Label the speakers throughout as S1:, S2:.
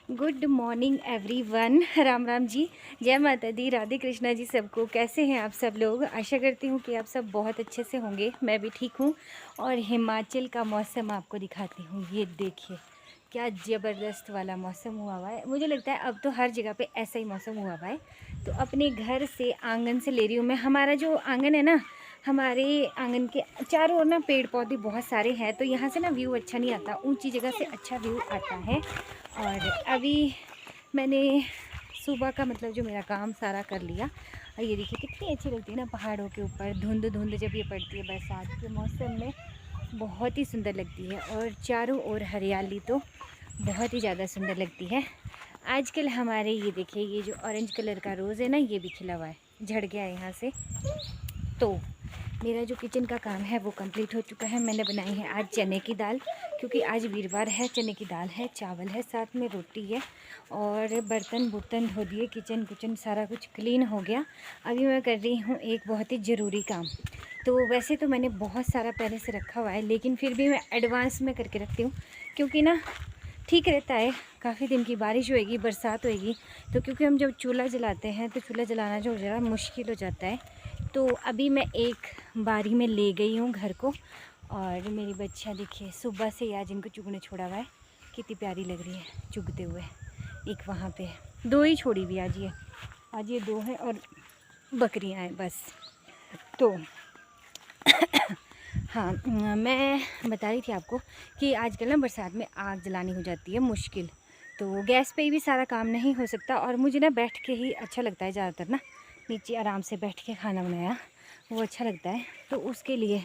S1: Good morning everyone. Ram Ram ji, जय माता दी, राधे कृष्णा जी सबको। कैसे हैं आप सब लोग? आशा करती हूँ कि आप सब बहुत अच्छे से होंगे। मैं भी ठीक हूँ। और हिमाचल का मौसम आपको दिखाती हूँ। ये देखिए क्या ज़बरदस्त वाला मौसम हुआ है। मुझे लगता है अब तो हर जगह पे ऐसा ही मौसम हुआ है। तो अपने घर से आंगन से ले रही हूँ मैं। हमारा जो आंगन है ना, हमारे आंगन के चारों ओर ना पेड़ पौधे बहुत सारे हैं, तो यहाँ से ना व्यू अच्छा नहीं आता। ऊंची जगह से अच्छा व्यू आता है। और अभी मैंने सुबह का मतलब जो मेरा काम सारा कर लिया। और ये देखिए कितनी अच्छी लगती है ना पहाड़ों के ऊपर धुंध धुंध जब ये पड़ती है बरसात के मौसम में, बहुत ही सुंदर लगती है। और चारों ओर हरियाली तो बहुत ही ज़्यादा सुंदर लगती है। आजकल हमारे ये देखिए ये जो ऑरेंज कलर का रोज़ है ना, ये भी खिला हुआ है, झड़ गया है यहाँ से। तो मेरा जो किचन का काम है वो कंप्लीट हो चुका है। मैंने बनाई है आज चने की दाल, क्योंकि आज वीरवार है। चने की दाल है, चावल है, साथ में रोटी है। और बर्तन बुर्तन धो दिए, किचन सारा कुछ क्लीन हो गया। अभी मैं कर रही हूँ एक बहुत ही ज़रूरी काम। तो वैसे तो मैंने बहुत सारा पहले से रखा हुआ है, लेकिन फिर भी मैं एडवांस में करके रखती हूँ, क्योंकि ना ठीक रहता है। काफ़ी दिन की बारिश होएगी, बरसात होएगी, तो क्योंकि हम जब चूल्हा जलाते हैं तो चूल्हा जलाना जो ज़रा मुश्किल हो जाता है। तो अभी मैं एक बारी में ले गई हूँ घर को। और मेरी बच्चियाँ देखिए सुबह से आज इनको चुगने छोड़ा हुआ है, कितनी प्यारी लग रही है चुगते हुए। एक वहाँ पे दो ही छोड़ी हुई आज ये दो हैं और बकरियाँ हैं बस। तो हाँ, मैं बता रही थी आपको कि आजकल ना बरसात में आग जलानी हो जाती है मुश्किल। तो गैस पे भी सारा काम नहीं हो सकता, और मुझे ना बैठ के ही अच्छा लगता है ज़्यादातर ना, नीचे आराम से बैठ के खाना बनाया वो अच्छा लगता है। तो उसके लिए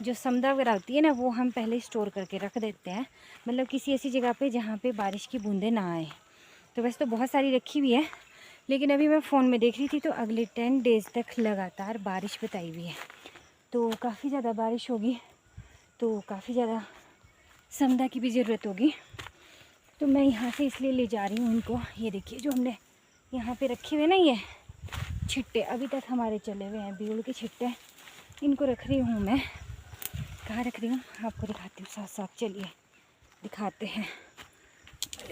S1: जो समदा वगैरह होती है ना, वो हम पहले स्टोर करके रख देते हैं, मतलब किसी ऐसी जगह पे जहाँ पे बारिश की बूंदें ना आए। तो वैसे तो बहुत सारी रखी हुई है, लेकिन अभी मैं फ़ोन में देख रही थी तो अगले 10 डेज़ तक लगातार बारिश बताई हुई है। तो काफ़ी ज़्यादा बारिश होगी, तो काफ़ी ज़्यादा समदा की भी ज़रूरत होगी। तो मैं यहाँ से इसलिए ले जा रही हूँ इनको। ये देखिए जो हमने यहाँ पे रखे हुए ना ये छिट्टे, अभी तक हमारे चले हुए हैं बीड़ के छिट्टे, इनको रख रही हूँ मैं। कहाँ रख रही हूँ आपको दिखाती हूँ साथ साथ, चलिए दिखाते हैं।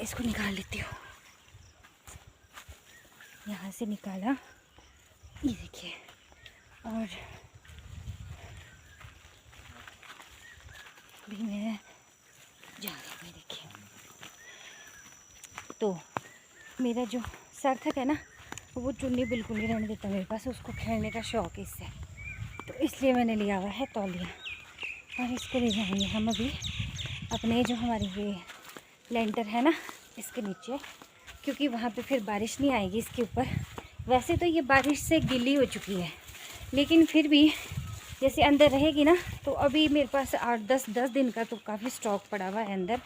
S1: इसको निकाल लेती हूँ, यहाँ से निकाला, ये देखिए। और भी मैं जा रही हूँ, देखिए। तो मेरा जो सार्थक है ना, वो चुन्नी बिल्कुल नहीं रहने देता मेरे पास, उसको खेलने का शौक़ है इससे। तो इसलिए मैंने लिया हुआ है तौलिया, और इसको ले जाएंगे हम अभी अपने जो हमारी ये लेंटर है ना इसके नीचे, क्योंकि वहाँ पे फिर बारिश नहीं आएगी इसके ऊपर। वैसे तो ये बारिश से गीली हो चुकी है, लेकिन फिर भी जैसे अंदर रहेगी ना, तो अभी मेरे पास 8-10 दिन का तो काफ़ी स्टॉक पड़ा हुआ है अंदर।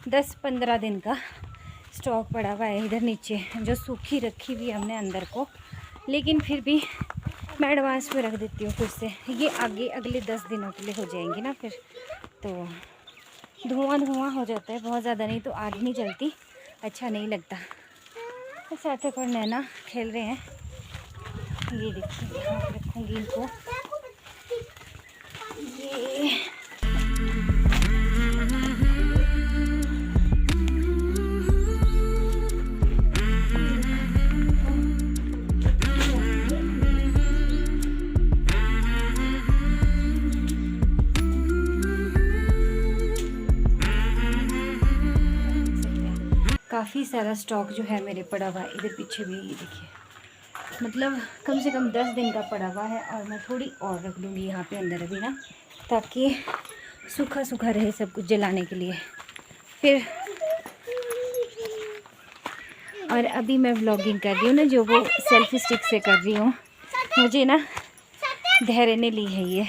S1: 10-15 दिन का स्टॉक पड़ा हुआ है इधर नीचे, जो सूखी रखी हुई हमने अंदर को। लेकिन फिर भी मैं एडवांस में रख देती हूँ, फिर से ये आगे अगले 10 दिनों के लिए हो जाएंगी ना फिर। तो धुआं हो जाता है बहुत ज़्यादा, नहीं तो आग नहीं जलती, अच्छा नहीं लगता। तो सार्थक और नैना खेल रहे हैं। ये देखिए यहाँ पर रखूँगी इनको। ये काफ़ी सारा स्टॉक जो है मेरे पड़ा हुआ है इधर पीछे भी, ये देखिए। मतलब कम से कम 10 दिन का पड़ा हुआ है, और मैं थोड़ी और रख लूँगी यहाँ पे अंदर अभी ना, ताकि सूखा सूखा रहे सब कुछ जलाने के लिए फिर। और अभी मैं व्लॉगिंग कर रही हूँ ना, जो वो सेल्फी स्टिक से कर रही हूँ। मुझे ना धैर्य ने ली है ये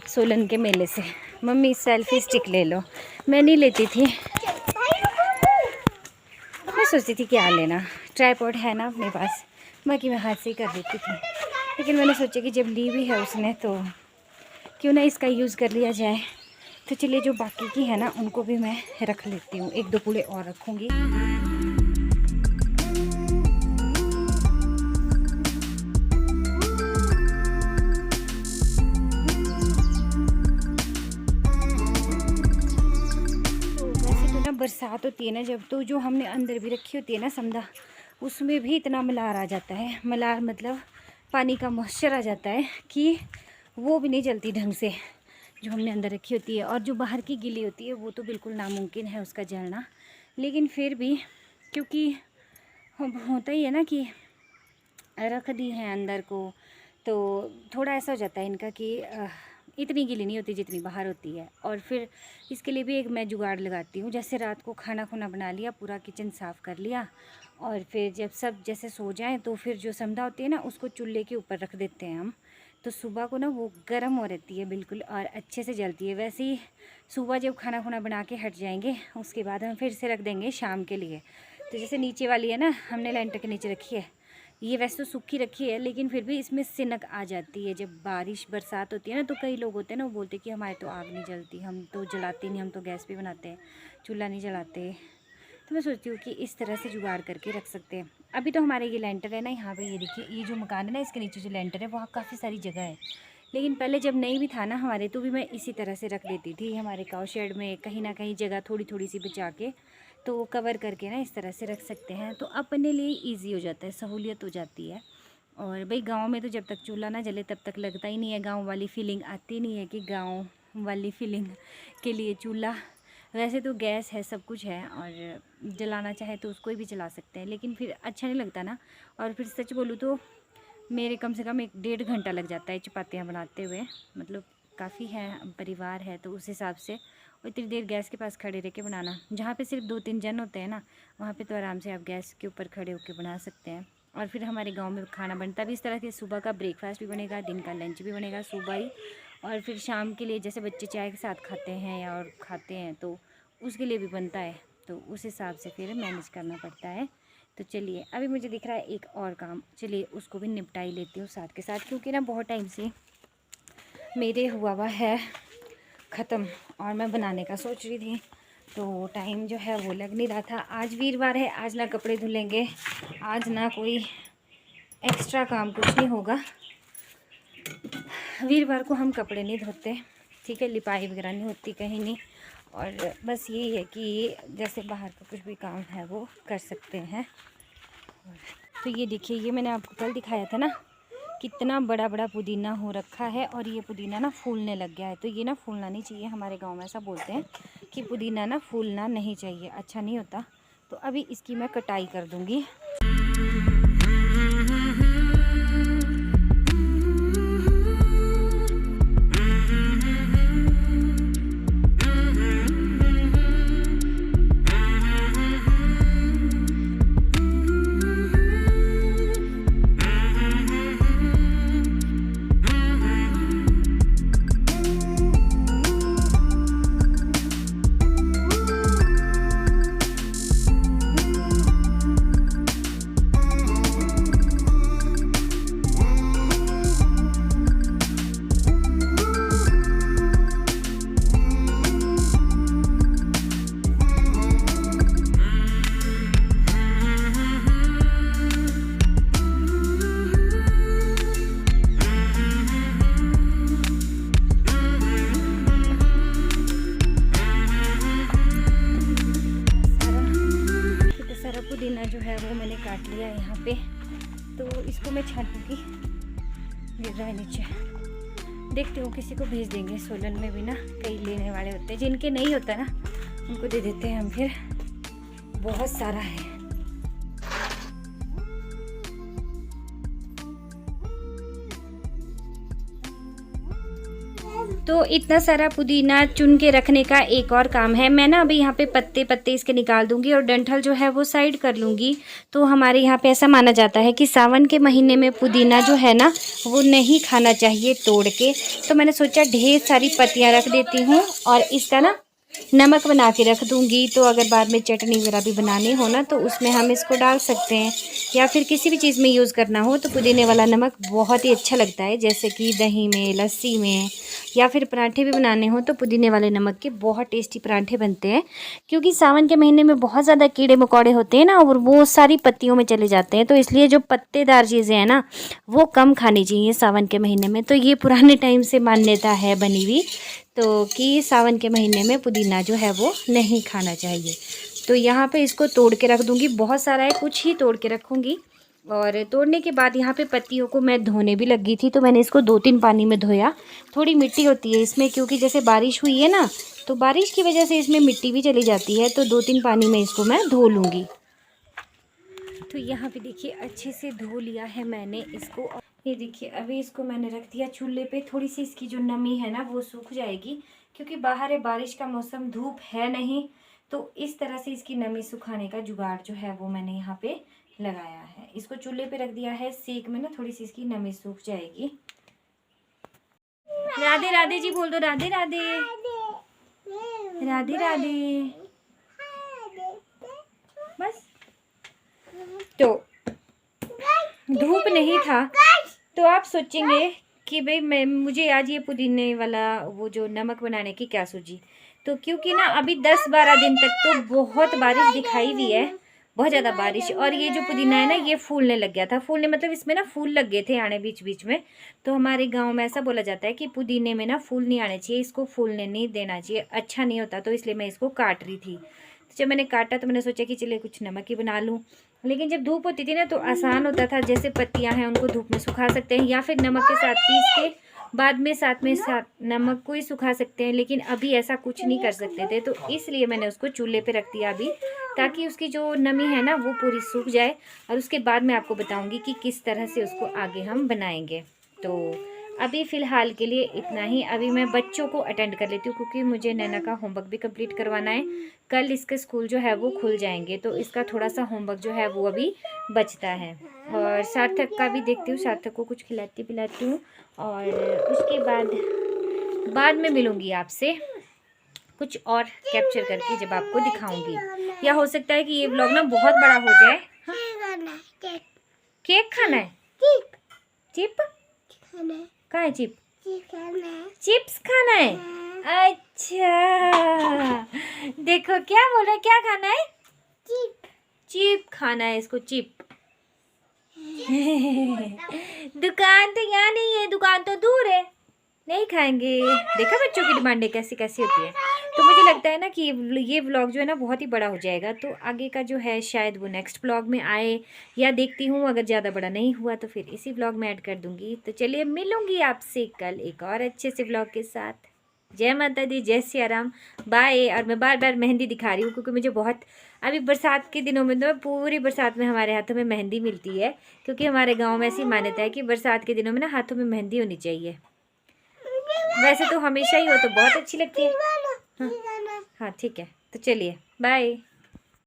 S1: सोलन के मेले से। मम्मी सेल्फी स्टिक ले लो, मैं नहीं लेती थी, मैं सोचती थी क्या लेना, ट्राईपॉड है ना अपने पास, बाकी मैं हाथ से ही कर देती थी। लेकिन मैंने सोचा कि जब ली भी है उसने तो क्यों ना इसका यूज़ कर लिया जाए। तो चलिए जो बाकी की है ना उनको भी मैं रख लेती हूँ, 1-2 पूड़े और रखूँगी। बरसात होती है ना जब, तो जो हमने अंदर भी रखी होती है ना समदा, उसमें भी इतना मलार आ जाता है। मलार मतलब पानी का मॉइस्चर आ जाता है कि वो भी नहीं जलती ढंग से जो हमने अंदर रखी होती है। और जो बाहर की गीली होती है वो तो बिल्कुल नामुमकिन है उसका जलना। लेकिन फिर भी क्योंकि होता ही है ना कि रख दी है अंदर को, तो थोड़ा ऐसा हो जाता है इनका कि इतनी गीली नहीं होती जितनी बाहर होती है। और फिर इसके लिए भी एक मैं जुगाड़ लगाती हूँ। जैसे रात को खाना खुना बना लिया, पूरा किचन साफ़ कर लिया, और फिर जब सब जैसे सो जाएं तो फिर जो समदा होती है ना उसको चूल्हे के ऊपर रख देते हैं हम। तो सुबह को ना वो गर्म हो रहती है बिल्कुल और अच्छे से जलती है। वैसे ही सुबह जब खाना खुना बना के हट जाएंगे उसके बाद हम फिर से रख देंगे शाम के लिए। तो जैसे नीचे वाली है ना, हमने लेंटर के नीचे रखी है, ये वैसे तो सूखी रखी है लेकिन फिर भी इसमें सिनक आ जाती है। जब बारिश बरसात होती है ना तो कई लोग होते हैं ना, वो बोलते हैं कि हमारे तो आग नहीं जलती, हम तो जलाते नहीं, हम तो गैस पे बनाते हैं, चूल्हा नहीं जलाते। तो मैं सोचती हूँ कि इस तरह से जुगाड़ करके रख सकते हैं। अभी तो हमारे ये लेंटर है ना, यहाँ पे ये देखिए, ये जो मकान है ना इसके नीचे जो लेंटर है वहाँ काफ़ी सारी जगह है। लेकिन पहले जब नहीं भी था ना हमारे, तो भी मैं इसी तरह से रख देती थी हमारे काऊ शेड में, कहीं ना कहीं जगह थोड़ी थोड़ी सी बचा के, तो वो कवर करके ना इस तरह से रख सकते हैं। तो अपने लिए ईजी हो जाता है, सहूलियत हो जाती है। और भाई गांव में तो जब तक चूल्हा ना जले तब तक लगता ही नहीं है, गांव वाली फीलिंग आती नहीं है कि गांव वाली फीलिंग के लिए चूल्हा। वैसे तो गैस है, सब कुछ है, और जलाना चाहे तो उसको भी जला सकते हैं, लेकिन फिर अच्छा नहीं लगता ना। और फिर सच बोलूँ तो मेरे कम से कम 1-1.5 घंटा लग जाता है चपातियाँ बनाते हुए। मतलब काफ़ी है, परिवार है, तो उस हिसाब से और इतनी देर गैस के पास खड़े रह के बनाना। जहाँ पे सिर्फ 2-3 जन होते हैं ना, वहाँ पे तो आराम से आप गैस के ऊपर खड़े होकर बना सकते हैं। और फिर हमारे गांव में खाना बनता भी इस तरह से, सुबह का ब्रेकफास्ट भी बनेगा, दिन का लंच भी बनेगा सुबह ही, और फिर शाम के लिए जैसे बच्चे चाय के साथ खाते हैं या और खाते हैं तो उसके लिए भी बनता है। तो उस हिसाब से फिर मैनेज करना पड़ता है। तो चलिए, अभी मुझे दिख रहा है एक और काम, चलिए उसको भी निपटा ही लेती हूँ साथ के साथ, क्योंकि ना बहुत टाइम से मेरे हुआ है ख़त्म और मैं बनाने का सोच रही थी, तो टाइम जो है वो लग नहीं रहा था। आज वीरवार है, आज ना कपड़े धुलेंगे, आज ना कोई एक्स्ट्रा काम कुछ नहीं होगा। वीरवार को हम कपड़े नहीं धोते, ठीक है, लिपाई वगैरह नहीं होती कहीं नहीं, और बस यही है कि जैसे बाहर का कुछ भी काम है वो कर सकते हैं। तो ये देखिए, ये मैंने आपको कल दिखाया था ना, कितना बड़ा बड़ा पुदीना हो रखा है, और ये पुदीना ना फूलने लग गया है। तो ये ना फूलना नहीं चाहिए, हमारे गांव में ऐसा बोलते हैं कि पुदीना ना फूलना नहीं चाहिए, अच्छा नहीं होता। तो अभी इसकी मैं कटाई कर दूँगी। पुदीना जो है वो मैंने काट लिया है यहाँ पे, तो इसको मैं छांटूंगी। गिर रहा है नीचे, देखते हो किसी को भेज देंगे। सोलन में भी ना कई लेने वाले होते हैं, जिनके नहीं होता ना उनको दे देते हैं हम, फिर बहुत सारा है। तो इतना सारा पुदीना चुन के रखने का एक और काम है। मैं ना अभी यहाँ पे पत्ते पत्ते इसके निकाल दूंगी और डंठल जो है वो साइड कर लूँगी। तो हमारे यहाँ पे ऐसा माना जाता है कि सावन के महीने में पुदीना जो है ना वो नहीं खाना चाहिए तोड़ के। तो मैंने सोचा ढेर सारी पत्तियाँ रख देती हूँ और इसका ना नमक बना के रख दूँगी। तो अगर बाद में चटनी वगैरह भी बनानी हो ना तो उसमें हम इसको डाल सकते हैं, या फिर किसी भी चीज़ में यूज़ करना हो तो पुदीने वाला नमक बहुत ही अच्छा लगता है। जैसे कि दही में, लस्सी में, या फिर पराठे भी बनाने हो तो पुदीने वाले नमक के बहुत टेस्टी पराठे बनते हैं। क्योंकि सावन के महीने में बहुत ज़्यादा कीड़े मकोड़े होते हैं ना, और वो सारी पत्तियों में चले जाते हैं। तो इसलिए जो पत्तेदार चीज़ें हैं ना वो कम खानी चाहिए सावन के महीने में। तो ये पुराने टाइम से मान्यता है बनी हुई। तो कि सावन के महीने में पुदीना जो है वो नहीं खाना चाहिए। तो यहाँ पे इसको तोड़ के रख दूँगी, बहुत सारा है, कुछ ही तोड़ के रखूँगी। और तोड़ने के बाद यहाँ पे पत्तियों को मैं धोने भी लगी थी, तो मैंने इसको 2-3 पानी में धोया। थोड़ी मिट्टी होती है इसमें, क्योंकि जैसे बारिश हुई है ना, तो बारिश की वजह से इसमें मिट्टी भी चली जाती है, तो 2-3 पानी में इसको मैं धो लूँगी। तो यहाँ पे देखिए अच्छे से धो लिया है मैंने इसको। ये देखिए अभी इसको मैंने रख दिया चूल्हे पे, थोड़ी सी इसकी जो नमी है ना वो सूख जाएगी, क्योंकि बाहर है, बारिश का मौसम, धूप है नहीं, तो इस तरह से इसकी नमी सुखाने का जुगाड़ जो है वो मैंने यहाँ पे लगाया है। इसको चूल्हे पे रख दिया है सेक में ना, थोड़ी सी इसकी नमी सूख जाएगी। राधे राधे जी बोल दो, राधे राधे, राधे राधे। बस तो धूप नहीं था, तो आप सोचेंगे कि भाई मुझे आज ये पुदीने वाला वो जो नमक बनाने की क्या सूझी। तो क्योंकि ना अभी 10-12 दिन तक तो बहुत बारिश दिखाई हुई है, बहुत ज़्यादा बारिश। और ये जो पुदीना है ना ये फूलने लग गया था, फूलने मतलब इसमें ना फूल लग गए थे आने बीच बीच में। तो हमारे गांव में ऐसा बोला जाता है कि पुदीने में ना फूल नहीं आने चाहिए, इसको फूलने नहीं देना चाहिए, अच्छा नहीं होता। तो इसलिए मैं इसको काट रही थी। तो जब मैंने काटा तो मैंने सोचा कि चलिए कुछ नमक ही बना लूँ। लेकिन जब धूप होती थी ना तो आसान होता था, जैसे पत्तियां हैं उनको धूप में सुखा सकते हैं, या फिर नमक के साथ पीस के बाद में साथ नमक को ही सुखा सकते हैं। लेकिन अभी ऐसा कुछ नहीं कर सकते थे, तो इसलिए मैंने उसको चूल्हे पे रख दिया अभी, ताकि उसकी जो नमी है ना वो पूरी सूख जाए। और उसके बाद मैं आपको बताऊंगी कि किस तरह से उसको आगे हम बनाएंगे। तो अभी फ़िलहाल के लिए इतना ही। अभी मैं बच्चों को अटेंड कर लेती हूँ, क्योंकि मुझे नैना का होमवर्क भी कंप्लीट करवाना है। कल इसके स्कूल जो है वो खुल जाएंगे, तो इसका थोड़ा सा होमवर्क जो है वो अभी बचता है। और सार्थक का भी देखती हूँ, सार्थक को कुछ खिलाती पिलाती हूँ। और उसके बाद में मिलूँगी आपसे कुछ और कैप्चर करके, जब आपको दिखाऊंगी। या हो सकता है कि ये व्लॉग ना बहुत बड़ा हो जाए। हाँ? केक खाना है? चिप कहाँ है? चिप चिप्स खाना है? अच्छा, देखो क्या बोल रहा है, क्या खाना है? चिप खाना है इसको, चिप। दुकान तो यहाँ नहीं है, दुकान तो दूर है, नहीं खाएंगे। देखा बच्चों की डिमांडें कैसी कैसी होती है। तो मुझे लगता है ना कि ये व्लॉग जो है ना बहुत ही बड़ा हो जाएगा, तो आगे का जो है शायद वो नेक्स्ट व्लॉग में आए, या देखती हूँ अगर ज़्यादा बड़ा नहीं हुआ तो फिर इसी व्लॉग में ऐड कर दूँगी। तो चलिए मिलूँगी आपसे कल एक और अच्छे से व्लॉग के साथ। जय माता दी, जय सिया राम, बाय। और मैं बार बार मेहंदी दिखा रही हूँ, क्योंकि मुझे बहुत अभी बरसात के दिनों में तो पूरी बरसात में हमारे हाथों में मेहंदी मिलती है, क्योंकि हमारे गाँव में ऐसी मान्यता है कि बरसात के दिनों में ना हाथों में मेहंदी होनी चाहिए। वैसे तो हमेशा ही हो तो बहुत अच्छी लगती है। हाँ हाँ ठीक है, तो चलिए बाय।